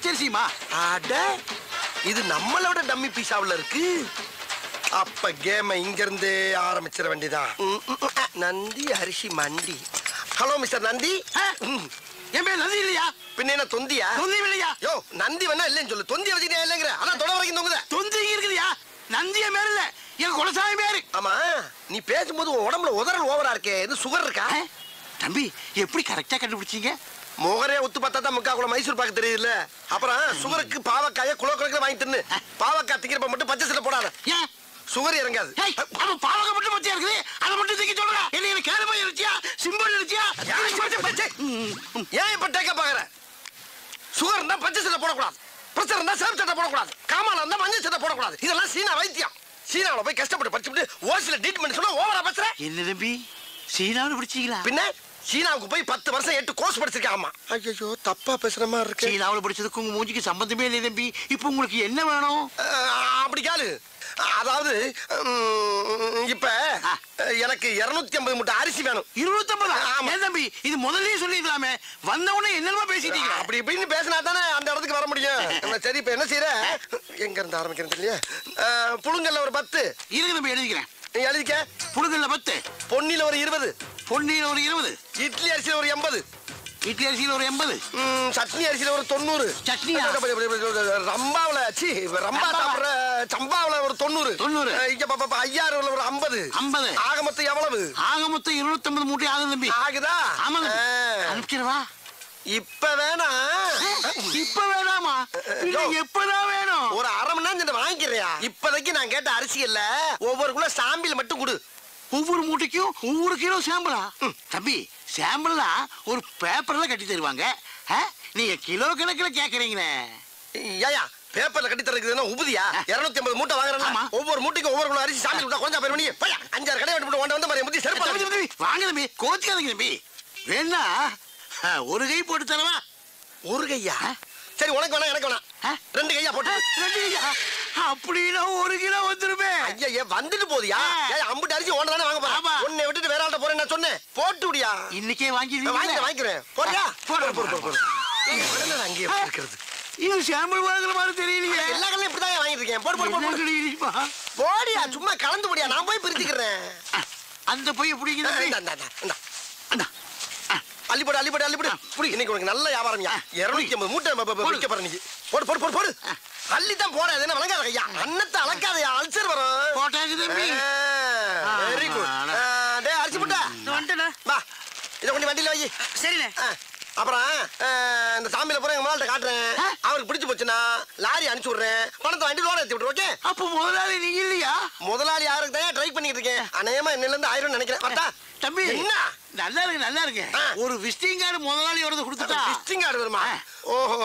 பச்சரிசிமா. அட இது நம்மளோட டம்மி பீஸாவுல இருக்கு. அப்ப கேம இங்க இருந்து ஆரம்பிச்சிட வேண்டியதான். நந்தி அரிசி மண்டி. Hello mister Nandi. என் பேர் நந்தி இல்லையா? பின்ன என்ன தொந்தியா? தொந்தி இல்லையா? யோ நந்தி வேணா இல்லைன்னு சொல்லு. தொந்தி வச்சுட்டே இல்லைங்கிற. அதான் தொட வரைக்கும் தொங்குத. தொந்தி இருக்குதுயா. நந்திய பேர் இல்ல, என் குலசாமி பேரு. ஆமா நீ பேசும்போது உன் உடம்புல உதறல் ஓவரா இருக்கே. இது சுகர் இருக்கா? தம்பி எப்படி கரெக்டா கண்டுபிடிச்சீங்க? முகரே ஒத்து பார்த்தா தான் முக்கா குளம் மைசூர் பாக்கு தெரியுதுல்ல. அப்புறம் சுகருக்கு பாவக்காய குலோ கணக்கில் வாங்கி தின்னு. பாவக்காய் திங்கிறப்ப மட்டும் பச்சை சட்டை போடாத. ஏன் சுகர் இறங்காது. பாவக்காய் மட்டும் பச்சையா இருக்குது, அதை மட்டும் தூக்கி சொல்ற. என்ன கேளுமா இருச்சியா, சிம்பிள் இருச்சியா? ஏன் இப்ப டேக்க பாக்குற? சுகர் இருந்தா பச்சை சட்டை போடக்கூடாது, பிரஷர் இருந்தா சேம் சட்டை போடக்கூடாது, காமால இருந்தா மஞ்சள் சட்டை போடக்கூடாது. இதெல்லாம் சீனா வைத்தியம். சீனாவில் போய் கஷ்டப்பட்டு படிச்சுட்டு ஓசில ட்ரீட்மெண்ட் சொன்னா ஓவரா பேசுற. என்ன தம்பி சீனாவில் பிடிச்சீங்களா? பின்ன சீனாவுக்கு போய் 10 வருஷம் 8 கோர்ஸ் படிச்சிருக்கேன். ஆமா. ஐயோ தப்பா பேசுற மாதிரி இருக்கு. சீனாவில் படிச்சதுக்கு உங்க மூஞ்சிக்கு சம்பந்தமே இல்லை தம்பி. இப்போ உங்களுக்கு என்ன வேணும்? அப்படி கேளு. அதாவது இப்ப எனக்கு 250 மூட்டை அரிசி வேணும். 250? ஏன் தம்பி இது முதல்லயே சொல்லிக்கலாமே. வந்த உடனே என்னமா பேசிட்டீங்க? அப்படி இப்படின்னு பேசினா தானே அந்த இடத்துக்கு வர முடியும். சரி இப்ப என்ன செய்யற? எங்க இருந்து ஆரம்பிக்கிறேன் இல்லையா? புழுங்கல்ல ஒரு 10 இருக்கு தம்பி, எழுதிக்கிறேன். எழுதிக்க. புழுங்கல்ல 10, பொன்னில ஒரு 20, பொன்னியில ஒரு 20, இட்லி அரிசியில ஒரு 80, இட்லி அரிசியில ஒரு 80, சட்னி அரிசியில ஒரு 90, சட்னியா? ரம்பாவில ரம்பா சாப்பிடுற சம்பாவில ஒரு 90, இங்க 5000 ஒரு 50. ஆக மொத்தம் எவ்வளவு? ஆக மொத்தம் 250 மூட்டை ஆகுது தம்பி. ஆகுதா? ஆமாங்க. அனுப்பிச்சிடவா? இப்ப வேணா. இப்ப வேணாமா? எப்பதான் வேணும்? ஒரு அரை மணி நேரம் வாங்கிக்கிறியா? இப்போதைக்கு நான் கேட்ட அரிசி இல்ல, ஒவ்வொரு கிலோ சாம்பிள் மட்டும் கொடு. ஒவ்வொரு மூட்டைக்கும் ஒவ்வொரு கிலோ சாம்பிளா? தம்பி சாம்பிள்னா ஒரு பேப்பர்ல கட்டி தருவாங்க, நீங்க கிலோ கணக்கில் கேக்குறீங்களே. ஏயா பேப்பர்ல கட்டி தரதுன்னா உபதியா? 250 மூட்டை வாங்குறேன். ஒவ்வொரு மூட்டைக்கும் ஒவ்வொரு கிலோ அரிசி சாம்பிள் கொஞ்சம் பேர் பண்ணி 5-6 கடை விட்டு வந்து மாதிரி முத்தி செருப்பு வாங்க தம்பி. கோச்சிக்காதீங்க தம்பி. வேணா ஒரு கை போட்டு தரவா? ஒரு கையா? சரி உனக்கு வேணா எனக்கு வேணா 2 கையா போட்டு. 2 கையா? அப்படின்னா 1 கிலோ வந்துருமே. ஐயா வந்துட்டு போதியா? அம்புட்டு அரிசி ஓன தானே வாங்க போறா. உன்னை விட்டுட்டு வேற ஆள்கிட்ட போறேன் நான் சொன்னேன். போட்டு விடியா? இன்னைக்கே வாங்கிக்கிறேன். போறியா? போடு. அங்கேயே இருக்கிறது. இது சாம்பிள் வாங்குற மாதிரி தெரியலையே. எல்லா கல்லையும் இப்படிதான் வாங்கிட்டு இருக்கேன். போடு. போடியா சும்மா கலந்து போடியா. நான் போய் பிரிச்சுக்கிறேன். அந்த போய் பிடிக்குது. அள்ளிப்போடு இன்னைக்கு உனக்கு நல்ல வியாபாரம். 250 மூட்டை விற்க போற. நீ போடு. அள்ளித்தான் போற. என்ன வழங்காத ஐயா. அன்னத்தை அளக்காதையா, அல்சர் வரும். போட்டாச்சு தம்பி. Very good. டேய் அரிசி போட்டா வா. இதை கொண்டு வண்டியில வை. சரிண்ணே. அப்புறம் இந்த சாமியில போற எங்க முதலாளிட்ட காட்டுறேன். அவருக்கு பிடிச்சு போச்சுன்னா லாரி அனுப்பிச்சு விடுறேன். பணத்தை வாங்கி லோன் ஏற்றி விட்டுரு. ஓகே? அப்போ முதலாளி நீங்க இல்லையா? முதலாளி யாருக்கு தான் ட்ரை பண்ணிட்டு இருக்கேன். அநேகமா என்னில இருந்து 1000 நினைக்கிறேன். தம்பி என்ன நல்லா இருக்கு. ஒரு விசிட்டிங் கார்டு முதலாளியோட கொடுத்துட்டா. விசிட்டிங் கார்டு வருமா? ஓஹோ.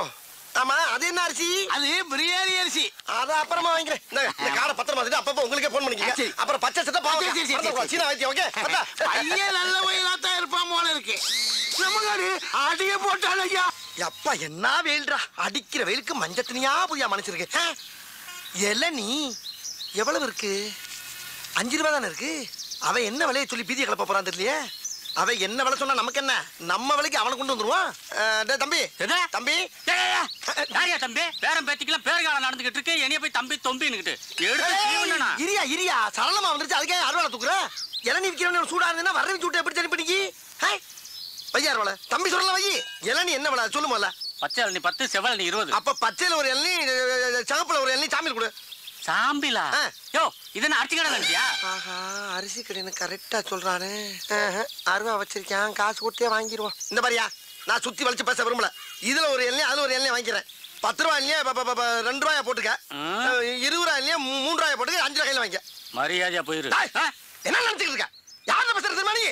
ஆமா அது என்ன அரிசி? அது பிரியாணி அரிசி. அத அப்புறமா வாங்கிக்கிறேன். இந்த கார்டை பத்திரமா வச்சுட்டு அப்பப்போ உங்களுக்கே போன் பண்ணிக்கங்க. அப்புறம் பச்சை சட்டை பாவக்காய் சீனா வைத்தியம். ஓகே? பையன் நல்ல வயலா தான் இருப்பான் போல இருக்கு. நமக்காடு அடிய போட்டான் ஐயா. அப்பா என்ன வெயில்டா. அடிக்கிற வெயிலுக்கு மஞ்சள் தனியா புதியா மனுச்சிருக்கு. இளநீ எவ்வளவு இருக்கு? 5 ரூபா தானே இருக்கு. அவன் என்ன விலையை சொல்லி பீதியை கிளப்ப போறான் தெரியலையே. அவன் என்ன விலை சொன்னா நமக்கு என்ன? நம்ம விலைக்கு அவனை கொண்டு வந்துருவான். தம்பி தம்பி தம்பி பேரம் பேத்திக்கலாம் பேர்காலம் நடந்துகிட்டு இருக்கு. என்னைய போய் தம்பி தொம்பின்னுகிட்டு இரியா சரளமா வந்துருச்சு. அதுக்கே அறுவாலை தூக்குற. இளநீ விற்கிறவன் சூடா இருந்தா வரவி சூட்டை எப்படி சரி பண்ணிக்கி வையார் வலை. தம்பி சொல்லலாம் வை. இளநீ என்ன விலை சொல்லுமல்ல? பச்சை இளநீ 10, செவல் இளநீ 20. அப்ப பச்சையில ஒரு இளநீ, சிவப்புல ஒரு இளநீ சாமியில் கொடு. சாம்பிலா? யோ இது என்ன அரிசி கடை நினைச்சியா? ஆஹா அரிசி கடைன்னு கரெக்டா சொல்றானே. அருவா வச்சிருக்கேன். காசு கொடுத்தே வாங்கிடுவோம். இந்த மாதிரியா நான் சுத்தி வலிச்சு பேச விரும்பல. இதுல ஒரு எண்ணெய் அதுல ஒரு எண்ணெய் வாங்கிக்கிறேன். 10 ரூபாய் இல்லையா 2 ரூபாயா போட்டுக்க. 20 ரூபாய் இல்லையா 3 ரூபாய் போட்டுக்க. 5 ரூபாயில வாங்கிக்க. மரியாதையா போயிரு. என்ன நினைச்சுட்டு இருக்க? யார்கிட்ட பேசுறது தெரியுமா நீ?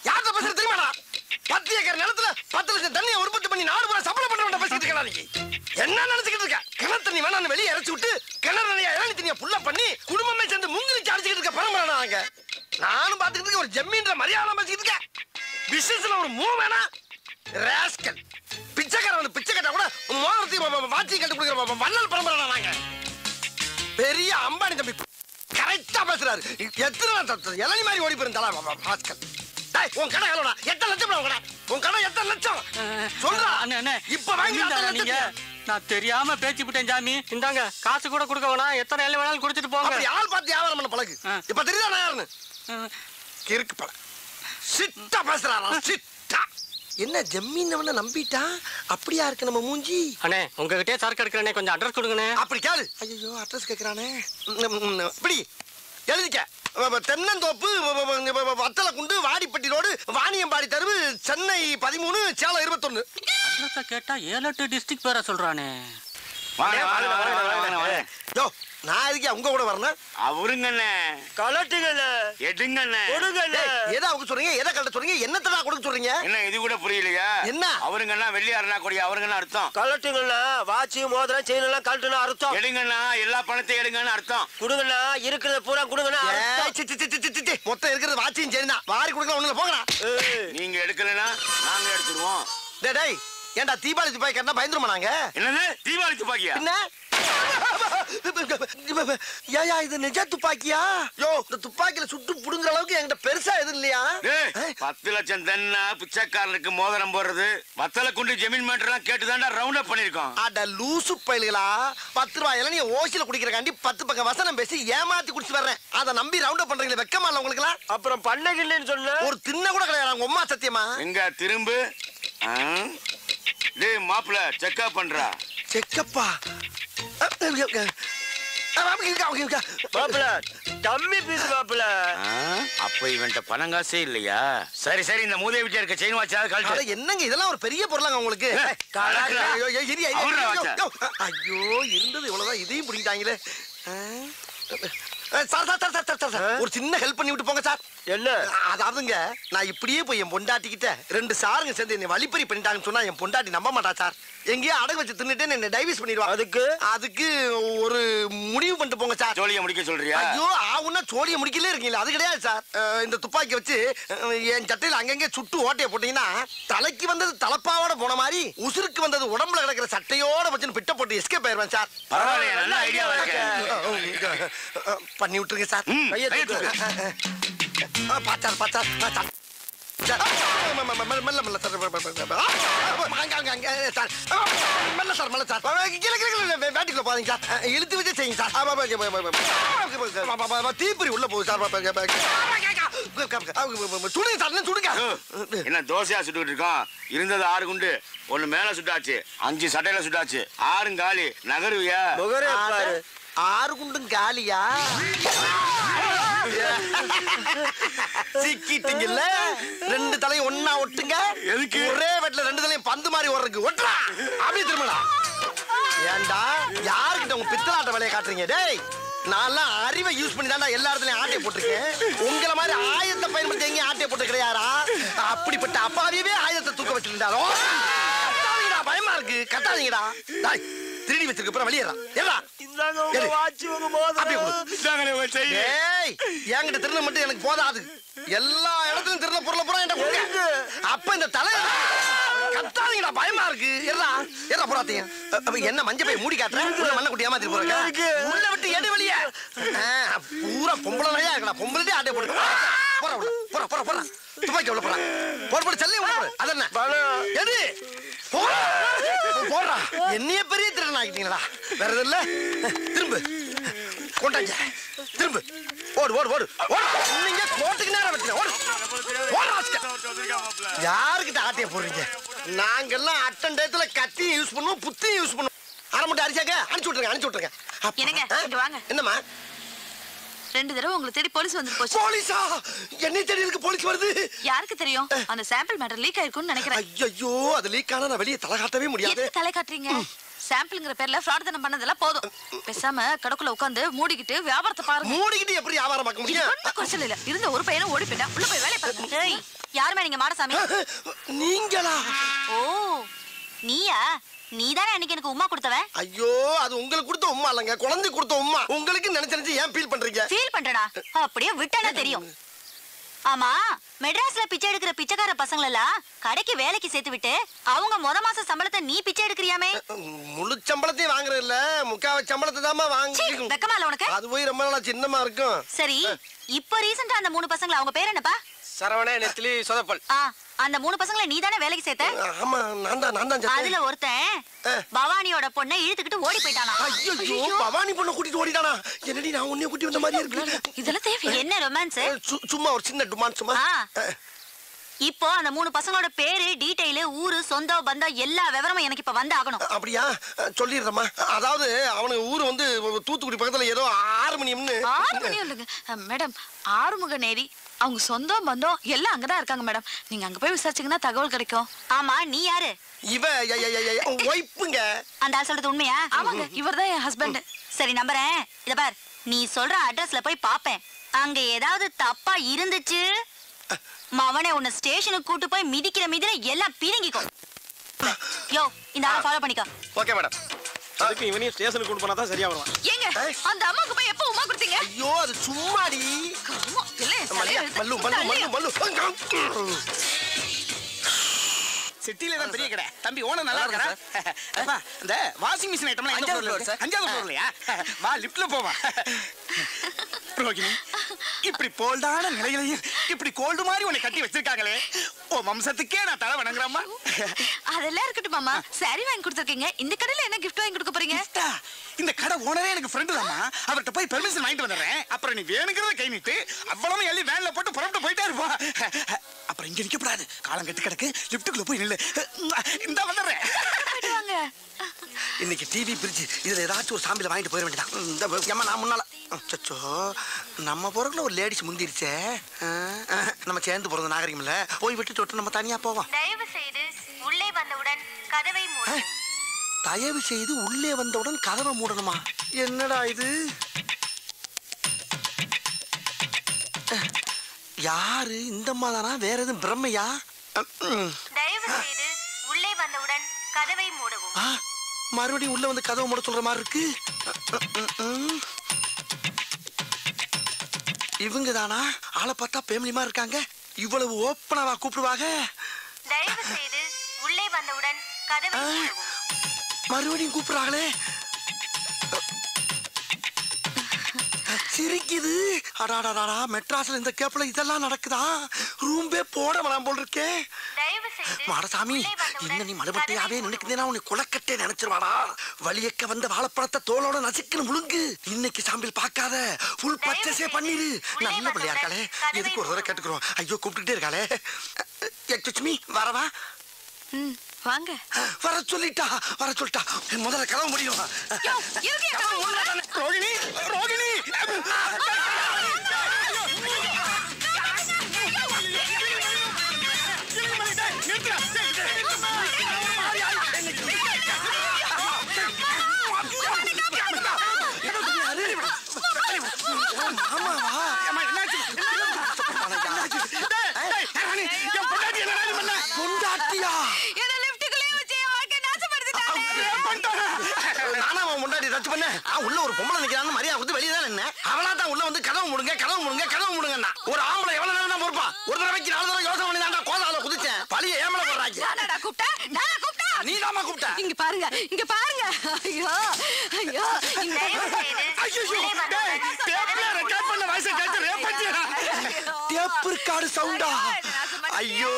யார்கிட்ட பேசுறது தெரியுமாடா? 10 ஏக்கர் நிலத்துல 10 லட்சம் தண்ணியை உற்பத்தி பண்ணி 4 ரூபாய் சப்ளை பண்றவன் பேசிட்டு இருக்கா நீ? என்ன நினைச்சுக்கிட்டு இருக்க? கிணறு தண்ணி வேணான்னு வெளியே இறச்சி விட்டு கிணறு நிறைய இளநீ தண்ணியை புல்ல பண்ணி குடும்பமே சேர்ந்து முங்கிலிச்சு அடிச்சுக்கிட்டு இருக்க பரம்பரை நாங்க. நானும் பாத்துக்கிட்டு இருக்க. ஒரு ஜம்மீன்ற மரியாதை பேசிக்கிட்டு இருக்க. பிசினஸ்ல ஒரு மூவ் வேணா ராஸ்கல். பிச்சைக்காரன் பிச்சை கட்டா கூட மோதிரத்தையும் வாட்சியும் கட்டு கொடுக்குற வள்ளல் பரம்பரை நாங்க. பெரிய அம்பானி தம்பி கரெக்டா பேசுறாரு. எத்தனை இளநீ மாதிரி ஓடி போயிருந்தா ராஸ்கல். உன் கடை எவ்வளோடா? 8 லட்சம் உன் கடை. உன் கடை 8 லட்சம் சொல்றா. அண்ணே இப்ப வாங்கி நீங்க நான் தெரியாம பேச்சுப்பிட்டேன் சாமி. இந்தாங்க காசு கூட கொடுக்க வேணாம், எத்தனை எல்லாம் வேணாலும் குடிச்சிட்டு போங்க. அப்படி ஆள் பார்த்து வியாபாரம் பண்ண பழகு. இப்ப தெரியுதா நான் யாருன்னு? கிறுக்கு பழ சிட்டா பேசுறாரா சிட்டா. என்ன ஜம்மீன் நம்பிட்டா? அப்படியா இருக்கு நம்ம மூஞ்சி? அண்ணே உங்ககிட்டயே சரக்கு எடுக்கிறேனே, கொஞ்சம் அட்ரஸ் கொடுங்கண்ணே. அப்படி கேளு. ஐயோ அட்ரஸ் கேக்குறானே. இப்படி எழுதிக்க. தென்னந்தோப்பு, வத்தல குண்டு, வாடிப்பட்டி ரோடு, வாணியம்பாடி தெருவு, சென்னை 13, சேலம் 21. அட்ரஸை கேட்டா 7-8 டிஸ்ட்ரிக்ட் பேரை சொல்றானே. யோ நான் எதுக்கு உங்க கூட வரணும்? அவருங்கண்ணே கலட்டுங்கண்ண எடுங்கண்ணே கொடுங்கண்ண. எதை அவங்க சொல்றீங்க? எதை கலட்ட சொல்றீங்க? என்னத்தடா கொடுக்க சொல்றீங்க? என்ன இது கூட புரியலையா? என்ன அவருங்கண்ணா வெள்ளியாருனா கொடி அவருங்கண்ணா அர்த்தம். கலட்டுங்கண்ணா. வாட்சி மோதிரம் செயின் எல்லாம் கலட்டுனா அர்த்தம். எடுங்கண்ணா எல்லா பணத்தையும் எடுங்கன்னு அர்த்தம். கொடுங்கண்ணா இருக்கிறத பூரா கொடுங்கண்ணா. மொத்தம் இருக்கிறது வாட்சியும் செயின் தான். வாரி கொடுக்கலாம் ஒண்ணுல போங்கண்ணா. நீங்க எடுக்கலனா நாங்க எடுத்துருவோம். டேய் ஏன்டா தீபாவளி துப்பாக்கி கட்டினா பயந்துருமா நாங்க? என்னது தீபாவளி துப்பாக்கியா? என்ன ஏயா இது நிஜ துப்பாக்கியா? யோ இந்த துப்பாக்கியில சுட்டு புடுங்குற அளவுக்கு என்கிட்ட பெருசா எதுவும் இல்லையா? 10 லட்சம் தென்ன பிச்சைக்காரனுக்கு மோதிரம் போடுறது வத்தல குண்டு ஜமீன் மேட்டர் எல்லாம் கேட்டுதான்டா ரவுண்ட் அப் பண்ணிருக்கோம். அட லூசு பயல்களா. 10 ரூபாய் இளநீ ஓசில குடிக்கிறக்காண்டி 10 பக்கம் வசனம் பேசி ஏமாத்தி குடிச்சு வர்றேன். அதை நம்பி ரவுண்ட் அப் பண்றீங்களே வெக்கமா இல்ல உங்களுக்கு? அப்புறம் பண்ணகில்லைன்னு சொன்ன ஒரு தின்ன கூட கிடையாது உங்க அம்மா சத்தியமா. எங்க திரும்பு டேய் மாப்ள செக்அப் பண்றா. செக்கப்பா கம்மி பீஸ் மாப்பிள. அப்ப இவன்ட்ட பணம் காசே இல்லையா? சரி சரி இந்த மூதேவி வீட்டுல இருக்க செயின் வாட்சாவது கழட்டு. என்னங்க இதெல்லாம் ஒரு பெரிய பொருளாங்க உங்களுக்கு? ஐயோ இருந்தது இவ்வளவுதான், இதையும் பிடிக்கிட்டாங்களே. ஒரு சின்ன ஹெல்ப் பண்ணி விட்டு போங்க சார். என்ன? அதாவதுங்க நான் இப்படியே போய் என் பொண்டாட்டிக்கிட்ட 2 சாருங்க சேர்ந்து என்னை வழிப்பறி பண்ணிட்டாங்கன்னு சொன்னா என் பொண்டாட்டி நம்ப மாட்டா சார். எங்கேயோ அடகு வச்சு தின்னுட்டு என்ன டைவர்ஸ் பண்ணிடுவா. அதுக்கு ஒரு முடிவு பண்ணிட்டு போங்க சார். சோழியை முடிக்க சொல்றியா? ஐயோ ஆவுன்னா சோழியை முடிக்கலே இருக்கீங்களா? அது கிடையாது சார். இந்த துப்பாக்கி வச்சு என் சட்டையில அங்கங்கே சுட்டு ஓட்டையை போட்டீங்கன்னா தலைக்கு வந்தது தலைப்பாவோட போன மாதிரி உசுருக்கு வந்தது உடம்புல கிடக்கிற சட்டையோட வச்சு பிட்ட போட்டு எஸ்கேப் ஆயிருவேன் சார். பரவாயில்லையா? நல்ல ஐடியா இருக்கு. பண்ணி விட்டுருங்க சார். பாச்சார் பாச்சார் மெல்ல மெல்ல சார். மெல்ல சார் மெல்ல சார். வேட்டிக்குள்ள போறீங்க சார். இழுத்து வச்சு செய்யுங்க சார். தீப்பொறி உள்ள போகுது சார். சுடுங்க சார் சுடுங்க. என்ன தோசையா சுட்டுக்கிட்டு இருக்கோம்? இருந்தது 6 குண்டு, 1 மேல சுட்டாச்சு, 5 சட்டையில சுட்டாச்சு, 6 காலி. நகருவியா? 6 குண்டும் காலியா? சிக்கிட்டீங்கல்ல. 2 தலையும் ஒன்னா ஒட்டுங்க. எதுக்கு? ஒரே வெட்ல 2 தலையும் பந்து மாதிரி ஓடுறதுக்கு. ஒட்டுறா அப்படி திரும்பலாம். ஏண்டா யாருக்கிட்ட உங்க பித்தலாட்ட வேலையை காட்டுறீங்க? டேய் நான்லாம் அறிவை யூஸ் பண்ணி தான்டா எல்லா இடத்துலயும் ஆட்டையை போட்டிருக்கேன். உங்களை மாதிரி ஆயுதத்தை பயன்படுத்தி எங்கேயும் ஆட்டையை போட்டு கிடையாரா? அப்படிப்பட்ட அப்பாவியவே ஆயுதத்தை தூக்க வச்சிருந்தாரோ. கட்டாதீங்கடா, பயமா இருக்கு. கட்டாதீங்கடா. திருடி வச்சிருக்க அப்புறம் வெளியேறா. என்கிட்ட திருட மட்டும் எனக்கு போதாது. எல்லா இடத்துலயும் திருட பொருளை பூரா என்கிட்ட கொடுங்க. அப்ப இந்த தலை கத்தாதீங்கடா, பயமா இருக்கு. எறா போறாதீங்க. என்ன மஞ்ச பை மூடி காட்டுறேன். உள்ள மண்ணை குட்டி ஏமாத்திட்டு போறேன். உள்ள விட்டு எடு வெளிய. பூரா பொம்பளை நிறையா இருக்கடா. பொம்பளை ஆட்டை போடு. போற உள்ள போற போற போற. துப்பாக்கி உள்ள போற. போட போட செல்லே உள்ள போடு. அது என்ன எது? போடுறா. என்னைய பெரிய திருடன் ஆகிட்டீங்களா? வேற எதுவும் இல்ல. திரும்ப கொண்டாங்க. திரும்ப ஓடு ஓடு ஓடு. நீங்க கோட்டுக்கு நேரம் வெட்டின. ஓடு ஓடு. யாருக்கிட்ட ஆட்டைய போடுறீங்க? நாங்கெல்லாம் அட்டன் டயத்துல கத்தியும் யூஸ் பண்ணுவோம், புத்தியும் யூஸ் பண்ணுவோம். அரை மட்டும் அரிசாக்க அனுப்பிச்சு விட்டுருங்க, அனுப்பிச்சு விட்டுருங்க. என்னங்க வாங்க. என்னம்மா? 2 தடவை உங்களை தேடி போலீஸ் வந்து போச்சு. போலீஸா? என்னை தேடி இருக்கு போலீஸ் வருது? யாருக்கு தெரியும்? அந்த சாம்பிள் மேட்டர் லீக் ஆயிருக்கும்னு நினைக்கிறேன். ஐயோ அது லீக் ஆனா நான் வெளியே தலை காட்டவே முடியாது. எதுக்கு தலை காட்டுறீங்க? சாம்பிள்ங்கற பேர்ல ஃப்ராட் தனம் பண்ணதெல்லாம் போதும். பேசாம கடக்குள்ள உட்கார்ந்து மூடிக்கிட்டு வியாபாரத்தை பாருங்க. மூடிக்கிட்டு எப்படி வியாபாரம் பார்க்க முடியும்? குறைச்சல் இல்ல. இருந்த ஒரு பையனை ஓடி போயிட்டா. உள்ள போய் வேலைய பாருங்க. ஏய் யாருமே நீங்க மாடசாமி? நீங்களா? ஓ நீயா? நீதானே அன்னைக்கு எனக்கு உம்மா கொடுத்தவன். ஐயோ அது உங்களுக்கு கொடுத்த உம்மா இல்லங்க, குழந்தை கொடுத்த உம்மா. உங்களுக்கு நினைச்சு ஏன் ஃபீல் பண்றீங்க? ஃபீல் பண்றடா. அப்படியே விட்டானே தெரியும். ஆமா மெட்ராஸ்ல பிச்சை எடுக்கிற பிச்சைக்கார பசங்கள எல்லாம் கடைக்கு வேலைக்கு சேர்த்து விட்டு அவங்க முத மாச சம்பளத்தை நீ பிச்சை எடுக்கறியாமே? முழு சம்பளத்தையும் வாங்குறது இல்ல, முக்காவாசி சம்பளத்தை தான் வாங்குறீங்க. வெக்கமா இல்ல உனக்கு? அது போய் ரொம்ப நாளா சின்னமா இருக்கும். சரி இப்போ ரீசன்ட்டா அந்த 3 பசங்க அவங்க பேர் என்னப்பா? சரவண, நெத்திலி, சொதப்பல். அந்த 3 பசங்களை நீ தானே வேலைக்கு சேர்த்த? ஆமா நான் தான் செத்தேன். அதுல ஒருத்தன் பவானியோட பொண்ணை இழுத்துக்கிட்டு ஓடி போயிட்டானா. ஐயோ பவானி பொண்ணை கூட்டிட்டு ஓடிட்டானா? என்னடி நான் உன்னைய கூட்டி வந்த மாதிரி இருக்கு. இதெல்லாம் தேவை. என்ன ரொமான்ஸ்? சும்மா ஒரு சின்ன டுமான் சும்மா. இப்போ அந்த 3 பசங்களோட பேரு, டீடைல், ஊரு, சொந்தம், பந்தம் எல்லா விவரமும் எனக்கு இப்ப வந்து ஆகணும். அப்படியா? சொல்லிடுறேம்மா. அதாவது அவனுக்கு ஊரு வந்து தூத்துக்குடி பக்கத்துல ஏதோ ஆறுமணியம்னு. ஆறுமணியம் இல்லைங்க மேடம், ஆறுமுக நேரி. அவங்க சொந்தம் பந்தம் எல்லாம் அங்கதான் இருக்காங்க மேடம். நீங்க அங்க போய் விசாரிச்சீங்கன்னா தகவல் கிடைக்கும். ஆமா, நீ யாரு? இவ ஒய்ஃபுங்க. அந்த ஆள் சொல்றது உண்மையா? ஆமாங்க, இவர்தான் என் ஹஸ்பண்ட். சரி நம்புறேன். இத பார், நீ சொல்ற அட்ரஸ்ல போய் பாப்பேன். அங்க ஏதாவது தப்பா இருந்துச்சு, மவனே உன்னை ஸ்டேஷனுக்கு கூட்டு போய் மிதிக்கிற மிதில எல்லாம் பிரிங்கிக்கோ. யோ, இந்த ஆளை ஃபாலோ பண்ணிக்கோ. Okay madam. அதுக்கு இவனையும் ஸ்டேஷனுக்கு கொண்டு போனா தான் சரியா வருவான். ஏங்க அந்த அம்மாக்கு போய் எப்ப உமா கொடுத்தீங்க? ஐயோ அது சும்மாடி. மல்லு மல்லு மல்லு மல்லு. சிட்டில தான் பெரிய கடை. தம்பி ஓனர் நல்லா இருக்கா? இந்த வாஷிங் மிஷின் ஐட்டம்லாம் எந்த ஃப்ளோர்ல இருக்கு? 5வது ஃப்ளோர்லயா? வா லிஃப்ட்ல போவா. ரோகிணி, இப்படி போல்டான நிலையிலையும் இப்படி கோல்டு மாதிரி உன்னை கட்டி வச்சிருக்காங்களே, ஓ வம்சத்துக்கே நான் தலை வணங்குறேம்மா. அதெல்லாம் இருக்கட்டும் மாமா, சாரி வாங்கி கொடுத்துருக்கீங்க. இந்த கடையில என்ன கிஃப்ட் வாங்கி கொடுக்க போறீங்க? இந்த கடை ஓனரே எனக்கு ஃப்ரெண்டு தாம்மா. அவர்கிட்ட போய் பெர்மிஷன் வாங்கிட்டு வந்துடுறேன். அப்புறம் நீ வேணுங்கிறத கை நீட்டு அவ்வளவு எள்ளி வேன்ல போட்டு புறப்பட்டு போயிட்டே இருப்பா. அப்புறம் இங்க நிக்கப்படாது, காலம் கெட்டு கிடக்கு. லிஃப்ட்டுக்குள்ள போய் நில்லு. இந்த வந்துடுறேன். இன்னைக்கு டிவி பிரிட்ஜ் இதுல ஏதாச்சும் ஒரு சாம்பியில் வாங்கிட்டு போயிட வேண்டியதான். இந்த ஏமா நான் முன்னால சச்சோ நம்ம பொருட்கள் ஒரு லேடிஸ் முந்திருச்சே. நம்ம சேர்ந்து போறது நாகரிகம் இல்ல. போய் விட்டு தொட்டு நம்ம தனியா போவோம். தயவு செய்து உள்ளே வந்தவுடன் கதவை மூடு. தயவு செய்து உள்ளே வந்தவுடன் கதவை மூடணுமா? என்னடா இது? யாரு இந்த மாதிரினா? வேற எதுவும் பிரம்மையா? தயவு செய்து உள்ளே வந்தவுடன் கதவை மூடவும். மறுபடியும் உள்ள வந்து கதவை மூட சொல்ற மாதிரி இருக்கு. இவங்க தானா? ஆளை பார்த்தா பேமிலிமா இருக்காங்க. இவ்வளவு ஓப்பனாவா கூப்பிடுவாங்க? தயவு செய்து உள்ளே வந்தவுடன் கதவை மூடவும். மறுபடியும் கூப்பிடுறாங்களே. சிரிக்குது. அடாடாடா, மெட்ராஸ்ல இந்த கேப்ல இதெல்லாம் நடக்குதா? ரூம்பே போட வேணாம் போல் இருக்கே. தயவு செய்து மாடசாமி, இன்னும் நீ மறுபடியாவே நினைக்கிறேன்னா உன்னை குலக்கட்டே நினைச்சிருவாடா. வலியக்க வந்த வாழைப்பழத்தை தோலோட நசுக்குன்னு முழுங்கு. இன்னைக்கு சாம்பிள் பார்க்காத, ஃபுல் பர்ச்சேஸே பண்ணிரு. நல்ல பிள்ளையா இருக்காளே, எதுக்கு ஒரு தடவை கேட்டுக்கிறோம். ஐயோ கூப்பிட்டுட்டே இருக்காளே. எக்ஸ்கியூஸ் மீ, வரவா? வாங்க. வர சொல்லிட்டா, வர சொல்லிட்டா. முதல்ல கதவு முடியும். ரோகிணி, ரோகிணி. பொண்டாட்டியா? உள்ள ஒரு பொம்பளை நிக்கிறான்னு மரியாதை கொடுத்து வெளியே தான் என்ன அவளா தான் உள்ள வந்து கதவு முடுங்க கதவு முடுங்க கதவு முடுங்கன்னா ஒரு ஆம்பளை எவ்வளவு நேரம் தான் பொறுப்பா? ஒரு தடவைக்கு 4 தடவை யோசனை பண்ணி தான் கோதால குதிச்சேன். பழிய ஏமல போடுறாங்க. நீ தாமா கூப்பிட்ட? இங்க பாருங்க, இங்க பாருங்க. ஐயோ ஐயோ, ரெக்கார்ட் பண்ண வாய்ஸ் கேட்டு ரேப் பண்ணியா? டேப் ரெக்கார்ட் சவுண்டா? ஐயோ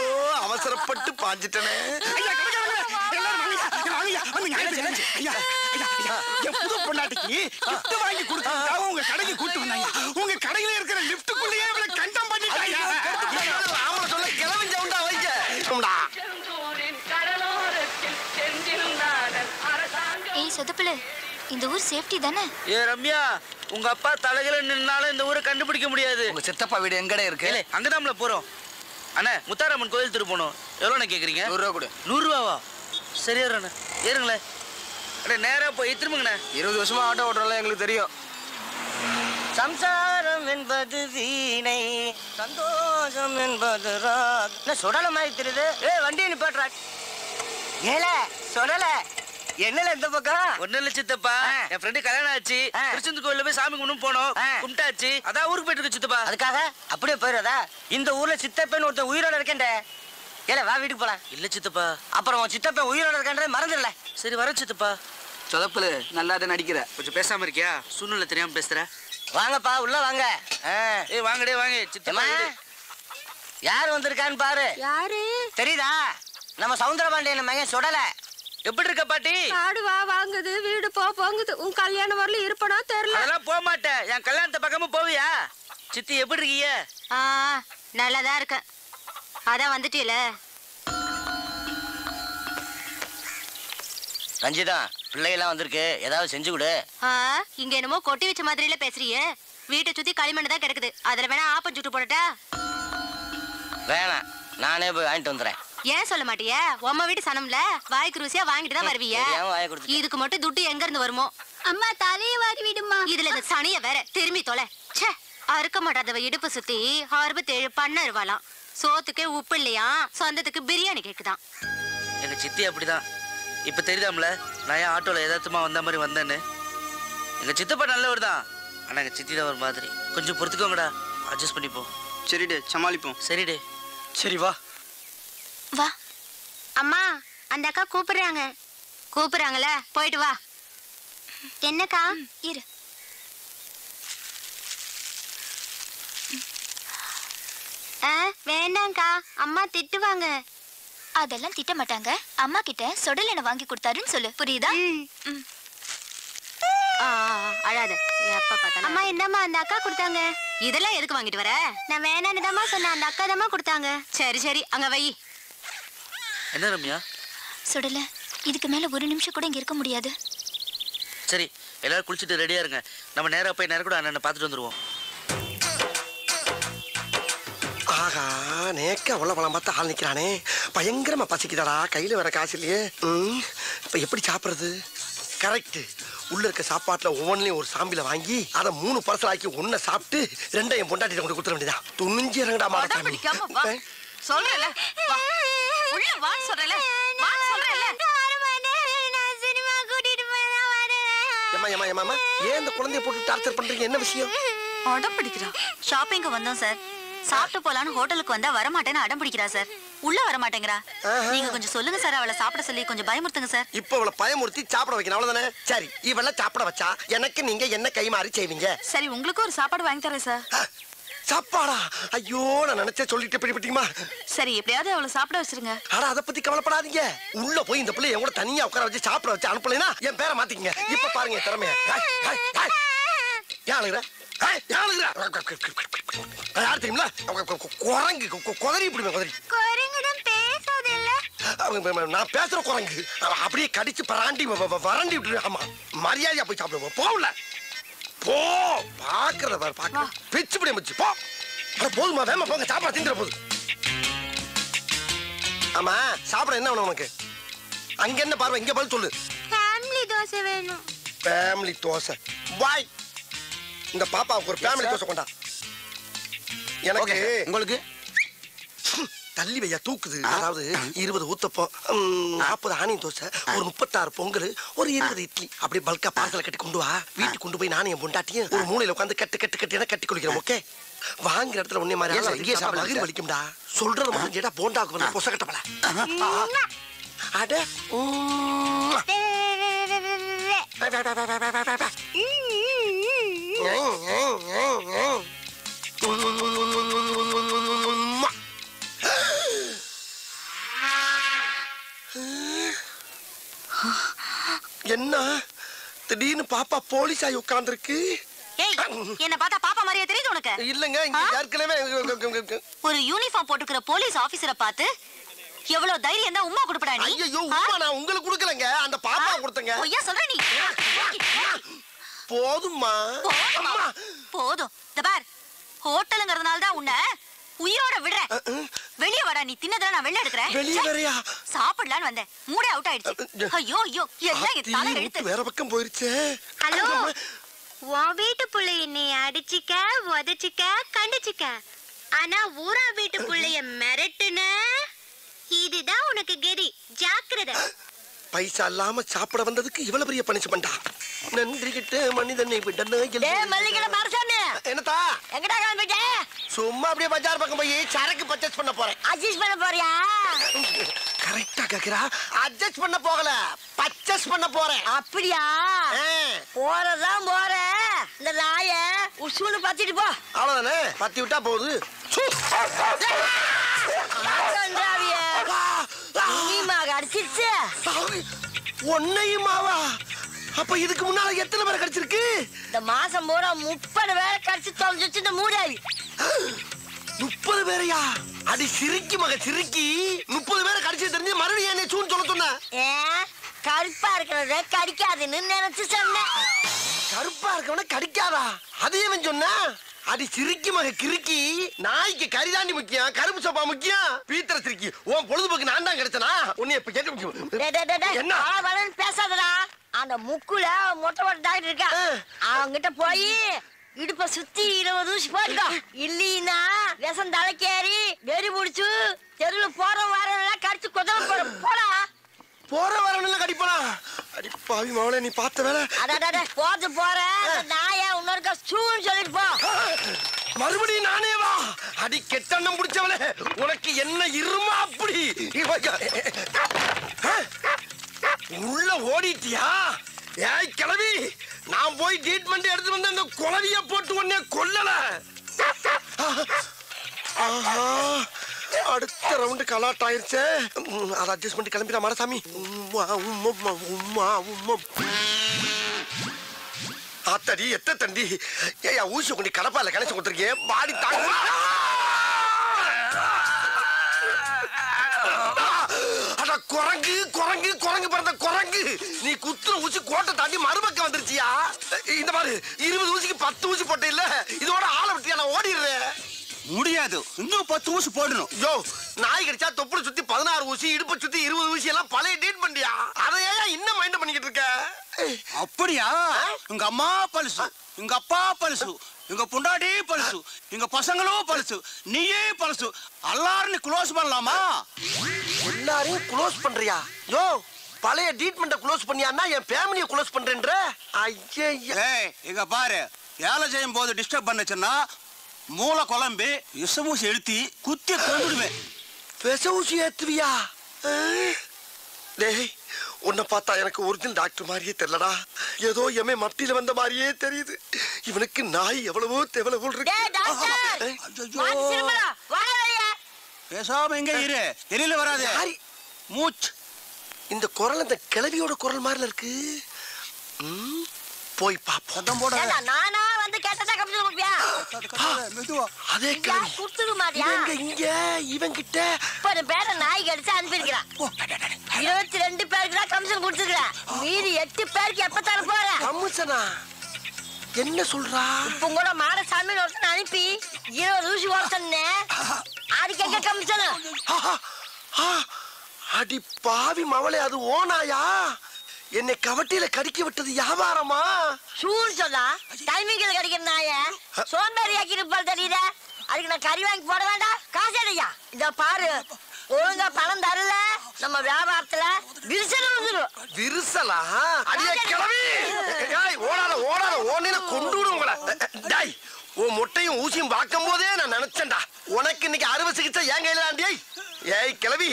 அவசரப்பட்டு பாஞ்சிட்டனே. ஐயா எல்லாரும் வாங்க வந்து ஐயா என் புது பொண்டாட்டிக்கு gift வாங்கி கொடுத்தா உங்க கடைக்கு கூட்டி வந்தாங்க. உங்க கடையில இருக்கிற லிஃப்ட்டுக்குள்ளேயே இவளை கண்டம் பண்ணிட்டாங்க. ஆமா சொல்ல கிளவி சவுண்டா வைக்க. ஏய் சதுப்புல, இந்த ஊர் சேஃப்டி தானே? ஏ ரம்யா, உங்க அப்பா தலையில நின்னாலும் இந்த ஊரை கண்டுபிடிக்க முடியாது. உங்க சித்தப்பா வீடு எங்கடே இருக்கு? அங்கதான்ல போறோம். அண்ணா, முத்தாரம்மன் கோயில் திரு போனோம். எவ்வளோண்ணே கேக்குறீங்க? 100 ரூபா கொடு. 100 ரூபாவா? சரி ஏறுண்ணே, ஏறுங்களேன். அண்ணே நேரா போய் திரும்புங்கண்ணே. 20 வருஷமா ஆட்டோ ஓட்டுறல எங்களுக்கு தெரியும். சம்சாரம் என்பது வீணை, சந்தோஷம் என்பது ராக். என்ன சுடல மாதிரி தெரியுது? வண்டியை நிப்பாட்டுறா. ஏல சுடல என்னல இந்த பக்கம்? ஒன்னும் இல்ல சித்தப்பா, என் ஃப்ரெண்டு கல்யாணம் ஆச்சு. திருச்செந்தூர் கோயில்ல போய் சாமி கும்பிட்டு போனோம். கும்பிட்டாச்சு, அதான் ஊருக்கு போயிட்டு இருக்கு சித்தப்பா. அதுக்காக அப்படியே போயிடாதா? இந்த ஊர்ல சித்தப்பன் ஒருத்தன் உயிரோட இருக்கேன். ஏல வா வீட்டுக்கு போலாம். இல்ல சித்தப்பா. அப்புறம் உன் சித்தப்பன் உயிரோட இருக்கேன்றதை மறந்துடல. சரி வர சித்தப்பா. சொதப்புல நல்லாத நடிக்கிற. கொஞ்சம் பேசாம இருக்கியா? சூழ்நிலை தெரியாம பேசுற. வாங்கப்பா உள்ள வாங்க. ஏய் வாங்கடே வாங்க சித்தப்பா. யார் வந்திருக்கான்னு பாரு. யாரு? தெரியுதா? நம்ம சவுந்தரபாண்டியன் மகன் சுடலை. எப்படி இருக்க பாட்டி? ஆடு வா வாங்குது, வீடு போங்குது. உன் கல்யாணம் வரல இருப்பனா தெரியல. அதெல்லாம் போக மாட்டேன். என் கல்யாணத்து பக்கமும் போவியா? சித்தி எப்படி இருக்கீங்க? நல்லாதான் இருக்க. அதான் வந்துட்டீல. ரஞ்சிதா, பிள்ளைகள்லாம் வந்திருக்கு, ஏதாவது செஞ்சு கொடு. இங்க என்னமோ கொட்டி வச்ச மாதிரில பேசுறியே. வீட்டை சுத்தி களிமண் தான் கிடக்குது. அதுல வேணா ஆப்பம் சுட்டு போடட்டா? வேணாம், நானே போய் வாங்கிட்டு வந்துடுறேன். ஏன் சொல்ல மாட்டிய? உம்ம வீட்டு சனம்ல வாய்க்கு ருசியா வாங்கிட்டு தான் வருவீங்க. இதுக்கு மட்டும் துட்டு எங்க இருந்து வருமோ? அம்மா தலைய வாரி விடுமா. இதுல இந்த சனிய வேற திரும்பி தொலை. ச்சே, அறுக்க மாட்டாதவ இடுப்பு சுத்தி 67 பண்ண இருவாளாம். சோத்துக்கே உப்பு இல்லையா, சொந்தத்துக்கு பிரியாணி கேக்குதான். எங்க சித்தி அப்படிதான். இப்ப தெரியுதாம்ல நான் ஏன் ஆட்டோல எதாச்சுமா வந்த மாதிரி வந்தேன்னு. எங்க சித்தப்பா நல்லவர் தான், ஆனா எங்க சித்தி தான் ஒரு மாதிரி. கொஞ்சம் பொறுத்துக்கோங்கடா, அட்ஜஸ்ட் பண்ணிப்போம். சரிடே, சமாளிப்போம். சரிடே. சரி வா வா. அம்மா, அந்த அக்கா கூப்பிடுறாங்க. கூப்பிடுறாங்கல்ல, போயிட்டு வா. என்னக்கா? இரு. வேண்டாங்க்கா, அம்மா திட்டுவாங்க. அதெல்லாம் திட்ட மாட்டாங்க. அம்மா கிட்ட சுடல் என்ன வாங்கி கொடுத்தாருன்னு சொல்லு, புரியுதா? அழாத. எப்ப பார்த்தாலும் அம்மா என்னம்மா அந்த அக்கா கொடுத்தாங்க. இதெல்லாம் எதுக்கு வாங்கிட்டு வர? நான் வேணான்னு தாம்மா சொன்னேன். அந்த அக்கா தாம்மா கொடுத்தாங்க. சரி சரி, அங்க வை. என்ன ரம்யா? சுடல, இதுக்கு மேல ஒரு நிமிஷம் கூட இங்க இருக்க முடியாது. சரி, எல்லாரும் குளிச்சுட்டு ரெடியா இருங்க. நம்ம நேரா போய் நேரம் கூட அண்ணனை பார்த்துட்டு வந்துருவோம். ஆகா, நேக்க உள்ள பழம் பார்த்து ஆள் நிக்கிறானே. பயங்கரமா பசிக்குதாடா, கையில வர காசு இல்லையே. இப்ப எப்படி சாப்பிடுறது? கரெக்ட். உள்ள இருக்க சாப்பாட்டுல ஒவ்வொன்றையும் ஒரு சாம்பில வாங்கி அதை 3 பார்சல் ஆக்கி ஒன்ன சாப்பிட்டு 2 என் பொண்டாட்டிட்ட கொண்டு கொடுத்துட வேண்டியதா. துணிஞ்சு இறங்கடா மாட்டாமி. சொல்றல உள்ள வா சொல்றல வா சொல்றல. நான் சினிமா கூட்டிட்டு போய் தான் வரேன். ஏமா ஏன் இந்த குழந்தைய போட்டு டார்ச்சர் பண்றீங்க? என்ன விஷயம்? அடம் பிடிக்கிறா. ஷாப்பிங்க்கு வந்தோம் சார். சாப்பிட்டு போலான்னு ஹோட்டலுக்கு வந்தா வரமாட்டேன்னு அடம் பிடிக்கிறா சார். உள்ள வர மாட்டேங்கிறா. நீங்க கொஞ்சம் சொல்லுங்க சார், அவளை சாப்பிட சொல்லி கொஞ்சம் பயமுறுத்துங்க சார். இப்ப அவளை பயமுறுத்தி சாப்பிட வைக்கணும், அவ்வளவுதானே? சரி, இவள சாப்பிட வச்சா எனக்கு நீங்க என்ன கைமாறி செய்வீங்க? சரி, உங்களுக்கு ஒரு சாப்பாடு வாங்கி தரேன் சார். சாப்பாடா? ஐயோ, நான் நினைச்சே சொல்லிட்டு பிடிப்பட்டீங்களா? சரி, எப்படியாவது அவளை சாப்பிட வச்சிருங்க. ஆனா அதை பத்தி கவலைப்படாதீங்க. உள்ள போய் இந்த பிள்ளை என் கூட தனியா உட்கார வச்சு சாப்பிட வச்சு அனுப்பலைன்னா என் பேரை மாத்திக்கங்க. இப்ப பாருங்க திறமைய. யாருங்கிற யார் தெரியுங்களா? குரங்கு குதறி இப்படி குதறி. நான் பேசுற குரங்கு அப்படியே கடிச்சு பராண்டி வறண்டி விட்டு. ஆமா, மரியாதையா போய் சாப்பிடுவோம். போகல போ, பாக்குறத பாரு, பாக்க பிச்சு பிடி மிச்சு போ. போதுமா, வேமா போங்க, சாப்பாடு திங்கிற போது. ஆமா, சாப்பிட என்ன வேணும் உனக்கு? அங்க என்ன பார்வை, இங்க பதில் சொல்லு. ஃபேமிலி தோசை வேணும். ஃபேமிலி தோசை பாய். இந்த பாப்பாவுக்கு ஒரு ஃபேமிலி தோசை கொண்டா. எனக்கு உங்களுக்கு தள்ளி வையா தூக்குது. அதாவது 20 ஊத்தப்பம், 40 ஆனியன் தோசை, ஒரு 36 பொங்கல், ஒரு 20 இட்லி, அப்படி பல்கா பார்சல கட்டி கொண்டு வா. வீட்டுக்கு கொண்டு போய் நானும் என் பொண்டாட்டியும் ஒரு மூலையில உட்காந்து கட்டி குளிக்கிறோம். ஓகே? வாங்குற இடத்துல ஒன்னே மாதிரி மகிழ் வலிக்கும்டா. சொல்றது மட்டும் கேட்டா போண்டாக்கு வந்து பொசக்கட்ட பல. அட என்ன திடீர்னு பாப்பா போலீஸ் ஆகி உட்கார்ந்துருக்கு? என்ன பார்த்தா பாப்பா மாதிரியா தெரியுது உனக்கு? இல்லங்க, இங்க ஏற்கனவே ஒரு யூனிஃபார்ம் போட்டுக்கிற போலீஸ் ஆபீசரை பார்த்து எவ்வளவு தைரியம் தான் உம்மா கொடுப்படா நீ? ஐயோ, உம்மா நான் உங்களுக்கு கொடுக்கலங்க, அந்த பாப்பா கொடுத்தங்க. ஐயா சொல்ற நீ. போதும்மா. போதும். இந்த பார், ஹோட்டலுங்கிறதுனால தான் உன்னை உயிரோட விடுறேன். வெளிய வாடா, நீ தின்னதெல்லாம் நான் வெளிய எடுக்கறேன். வெளிய வரையா? சாப்பிடலான்னு வந்தேன், மூடே அவுட் ஆயிடுச்சு. ஐயோ ஐயோ, எல்லாம் என் தலை எழுத்து. வேற பக்கம் போயிருச்சே. ஹலோ, உன் வீட்டு புள்ளைய நீ அடிச்சிக்க, உதச்சிக்க, கண்டிச்சிக்க. ஆனா ஊரா வீட்டு புள்ளைய மிரட்டுன, இதுதான் உனக்கு கெதி. ஜாக்கிரதை. பைசா இல்லாம சாப்பிட வந்ததுக்கு இவ்வளவு பெரிய பனிஷ்மெண்டா? நன்றி கிட்ட மனிதனை விடனே. என்னதா எங்கடா கிளம்பிட்ட? சும்மா அப்படியே பஜார் பக்கம் போய் சரக்கு பர்ச்சேஸ் பண்ண போறேன். அட்ஜஸ்ட் பண்ண போறியா? கரெக்டா கேக்குறா. அட்ஜஸ்ட் பண்ண போகல, பர்ச்சேஸ் பண்ண போறேன். அப்படியா? போறதான் போற. இந்த நாய உசுன்னு பத்திட்டு போ. அவ்வளவுதானே, பத்தி விட்டா போகுது. கடிச்சிருச்சு. ஒன்னையுமாவா? அப்ப இதுக்கு முன்னால எத்தனை பேரை கடிச்சிருக்கு? இந்த மாசம் பூரா 30 பேரை கடிச்சு தொலைஞ்சிச்சு இந்த மூடாவி. 30 பேரையா? அடி சிரிக்கி மக சிரிக்கி. 30 பேரை கடிச்சு தெரிஞ்சு மறுபடியும் என்ன சூன்னு சொல்ல சொன்ன? கருப்பா இருக்கிறத கடிக்காதுன்னு நினைச்சு சொன்னேன். கருப்பா இருக்கவன கடிக்காதா? அதையும் சொன்ன? அடி சிரிக்கி மக கிறுக்கி. நாய்க்கு கரிதாண்டி முக்கியம், கருப்பு சோப்பா முக்கியம். பீத்தர சிரிக்கி. உன் பொழுதுபோக்கு நான் தான் கிடைச்சனா? உன்னை இப்ப கேட்க முக்கியம். என்ன பேசாதடா. அந்த முக்குல மொட்டை மொட்டை டாக்டர் இருக்கா, அவங்கிட்ட போய் இடுப்ப சுத்தி 20 ஊசி போட்டுக்கோ. இல்லீனா விஷம் தலைக்கேறி வெறி முடிச்சு தெருவுல போற வாரம் கடிச்சு கொதல போற. போடா. போற வரணும் கடிப்பா. அடி பாவி மவளே, நீ பார்த்த வேலை. அட போது போற நாயா இன்னொருக்கா சூன்னு சொல்லிட்டு போ. மறுபடியும் நானே வா. அடி கெட்டண்ணம் பிடிச்சவளே, உனக்கு என்ன இருமா அப்படி? உள்ள ஓடிட்டியா? ஏய் கிளவி, நான் போய் ட்ரீட்மெண்ட் எடுத்து வந்து அந்த குளவிய போட்டு உடனே கொல்லல. அடுத்த ரவுண்டு கலாட் ஆயிருச்சே. அதை அட்ஜஸ்ட் பண்ணி கிளம்பிடா மாரசாமி. ஆத்தடி எத்த தண்டி. ஏயா ஊசி கொண்டு கடப்பால கணச்சு கொடுத்துருக்கேன். பாடி தாங்க. குரங்கு குரங்கு குரங்கு பிறந்த குரங்கு. நீ குத்துற ஊசி கோட்டை தாண்டி மறுபக்கம் வந்துருச்சியா? இந்த மாதிரி 20 ஊசிக்கு 10 ஊசி போட்ட இல்ல. இதோட ஆளை விட்டியா? நான் ஓடிடுறேன். முடியாது, இன்னும் 10 ஊசி போடணும். யோ, நாய் கடிச்சா தொப்புளை சுத்தி 16 ஊசி, இடுப்பை சுத்தி 20 ஊசி எல்லாம் பழைய டேட் பண்ணியா? அதையா இன்னும் மைண்ட் பண்ணிக்கிட்டு இருக்க? அப்படியா? உங்க அம்மா பழுசு, உங்க அப்பா பழுசு, உங்க பொண்டாட்டி பழுசு, உங்க பசங்களும் பழுசு, நீயே பழுசு. எல்லாரும் க்ளோஸ் பண்ணலாமா? எல்லாரையும் க்ளோஸ் பண்றியா? யோ, பழைய ட்ரீட்மெண்ட க்ளோஸ் பண்ணியான்னா என் ஃபேமிலியை க்ளோஸ் பண்றேன்ற? ஐயே, இங்க பாரு, வேலை செய்யும் போது டிஸ்டர்ப் பண்ணுச்சுன்னா மூளை குழம்பி விஷமூசி எழுத்தி குத்தி கொண்டுடுவேன். விஷ ஊசி ஏத்துவியா? டேய், உன்னை பார்த்தா எனக்கு ஒரிஜினல் டாக்டர் மாதிரியே தெரியலடா. ஏதோ எம்ஏ மப்டியில வந்த மாதிரியே தெரியுது. இவனுக்கு நாய் எவ்வளவோ தேவல போல் இருக்கு. பேசாம எங்க இரு, வெளியில வராது. மூச்சு. இந்த குரல் அந்த கிளவியோட குரல் மாதிரில இருக்கு. போய் பாப்போம். போட நானா வந்து கேட்டதா கம்ப்யூட்டர் கொடுப்பியா? அதே கிளவி குடுத்துடு மாதிரியா? இங்க இவன் கிட்ட 30 பேரை நாய் கடிச்சு அனுப்பியிருக்கிறான். 22 பேருக்கு தான் கமிஷன் கொடுத்துருக்கிறேன். மீதி 8 பேருக்கு எப்ப தர போற? கமிஷனா? என்ன சொல்றா? இப்ப கூட மாடசாமி ஒருத்தன் அனுப்பி 20 ஊசி ஓட சொன்னேன். அதுக்கு எங்க கமிஷன்? அடி பாவி மவளே, அது ஓனாயா? என்னை கவட்டியில கடிக்க விட்டது வியாபாரமா? சூன்னு சொல்லா டைமிங்கில் கடிக்கிற நாய சோம்பேறி ஆக்கி இருப்பாள் தெரியுத. அதுக்கு நான் கறி வாங்கி போட வேண்டாம்? காசு எடையா? இத பாரு, ஒழுங்கா பணம் தரல நம்ம வியாபாரத்துல விரிசல் வந்துடும். விரிசலா? அடியே கிளவி, ஓடாத ஓடாத ஓடின கொண்டு விடும் உங்களை. டேய், உன் முட்டையும் ஊசியும் பார்க்கும் போதே நான் நினைச்சேன்டா உனக்கு இன்னைக்கு அறுவை சிகிச்சை என் கையில தாண்டி. ஏய் கிளவி,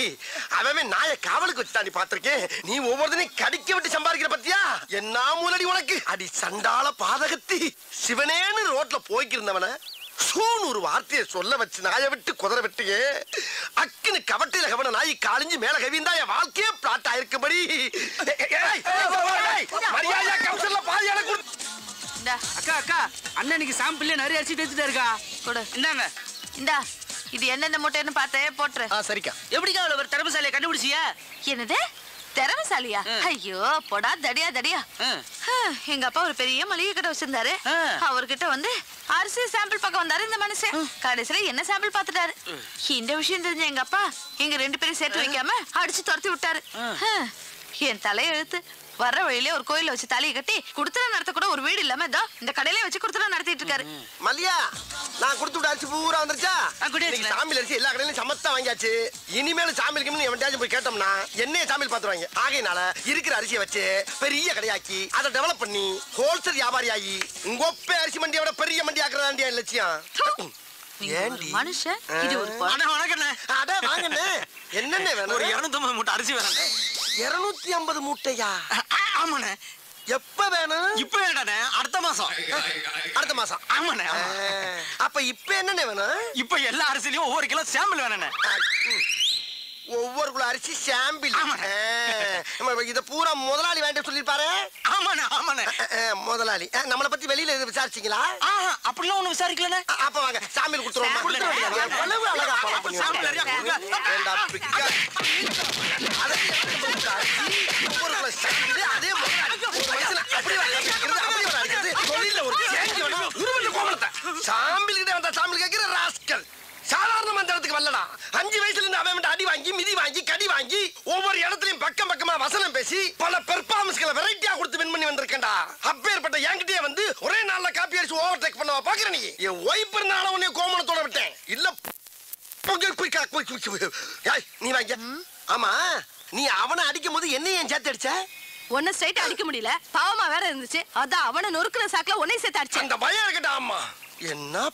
அவன் நாய காவலுக்கு வச்சு தாண்டி பாத்திருக்கேன். நீ ஒவ்வொருத்தனையும் கடிக்க விட்டு சம்பாதிக்கிற பத்தியா? என்ன மூலடி உனக்கு? அடி சண்டால பாதகத்தி. சிவனேன்னு ரோட்ல போய்க்கிருந்தவன சூன்னு ஒரு வார்த்தையை சொல்ல வச்சு நாயை விட்டு குதிரை விட்டியே. அக்குன்னு கவட்டில கவன நாய் காலிஞ்சு மேல கவிந்தா என் வாழ்க்கையே பிளாட் ஆயிருக்கும்படி. மரியாதையா கவுன்சிலர்ல பாதி எனக்கு அக்கா அக்கா, அண்ணனுக்கு சாம்பிள் நிறைய அரிசி தேய்ச்சிட்டே இருக்கா. கொடு. இந்தாங்க. இந்தா, இது என்னென்ன முட்டைன்னு பார்த்தே போட்டுரு. சரிக்கா. எப்படிக்கா அவ்வளவு ஒரு திறமைசாலியை கண்டுபிடிச்சியா? என்னது திறமைசாலியா? ஐயோ போடா தடியா தடியா. எங்க அப்பா ஒரு பெரிய மளிகை கடை வச்சிருந்தாரு. அவர்கிட்ட வந்து அரிசி சாம்பிள் பக்கம் வந்தாரு இந்த மனுஷன். கடைசியில என்ன சாம்பிள் பாத்துட்டாரு. இந்த விஷயம் தெரிஞ்ச எங்க அப்பா எங்க 2 பேரும் சேர்த்து வைக்காம அடிச்சு துரத்தி விட்டாரு. என் தலையெழுத்து. வர்ற வழியிலே ஒரு கோயில வச்சு தலையை கட்டி குடுத்தல நடத்த கூட ஒரு வீடு இல்லாம இதோ இந்த கடையிலே வச்சு குடுத்தல நடத்திட்டு இருக்காரு. மல்லியா, நான் கொடுத்து விட்ட அரிசி பூரா வந்துருச்சா? சாமியில் அரிசி எல்லா கடையிலும் சமத்தா வாங்கியாச்சு. இனிமேல் சாமிக்கு எவன்டாச்சும் போய் கேட்டோம்னா என்னைய சாமியில் பாத்துருவாங்க. ஆகையினால இருக்கிற அரிசியை வச்சு பெரிய கடையாக்கி அதை டெவலப் பண்ணி ஹோல்சேல் வியாபாரி ஆகி உங்க அரிசி மண்டியோட பெரிய மண்டி ஆக்குறதாண்டியா லட்சியம். மனுஷன் இது ஒரு என்னென்ன வேணும்? ஒரு 250 மூட்டை அரிசி வேணும். 250 மூட்டையா? ஆமாண்ணே. எப்ப வேணும்? இப்ப வேண்டானே, அடுத்த மாசம். அடுத்த மாசம்? ஆமாண்ணே. அப்ப இப்ப என்னென்ன வேணும்? இப்ப எல்லா அரிசிலையும் ஒவ்வொரு கிலோ சாம்பிள் வேணுண்ணே. ஒவ்வொரு குள்ள அரிசி சாம்பிள். இத பூரா முதலாளி வேண்டாம் சொல்லிருப்பாரு. ஆமாண்ணே ஆமாண்ணே. முதலாளி நம்மளை பத்தி வெளியில எது விசாரிச்சீங்களா? அப்படிலாம் ஒண்ணு விசாரிக்கலண்ணே. அப்ப வாங்க சாம்பிள் கொடுத்துருவோம். எவ்வளவு அழகா பணம் பண்ணி அதே சாம்பிள் கிட்ட வந்தா சாம்பிள் கேட்கிற ராஸ்கல். சாதாரண மந்திரத்துக்கு வரலடா. 5 வயசுல இருந்து அவன் அடி வாங்கி மிதி வாங்கி கடி வாங்கி ஒவ்வொரு இடத்துலயும் பக்கம் பக்கமா வசனம் பேசி பல பெர்ஃபார்மன்ஸ்களை வெரைட்டியா கொடுத்து வின் பண்ணி வந்திருக்கேன்டா. அப்பேற்பட்ட என்கிட்டயே வந்து ஒரே நாள்ல காப்பி அடிச்சு ஓவர்டேக் பண்ணவா பாக்குற நீ? என் ஒய்ஃப் இருந்தாலும் உன்னை கோமணத்தோட விட்டேன். இல்ல நீ வாங்க. ஆமா நீ அவனை அடிக்கும் போது என்ன ஏன் சேர்த்து அடிச்ச? ஒன்ன ஸ்ட்ரைட் அடிக்க முடியல, பாவமா வேற இருந்துச்சு. அதான் அவனை நொறுக்குற சாக்குல உன்னை சேர்த்து அடிச்சேன். அந்த பயம் இருக்கட்டா. அம்மா என்ன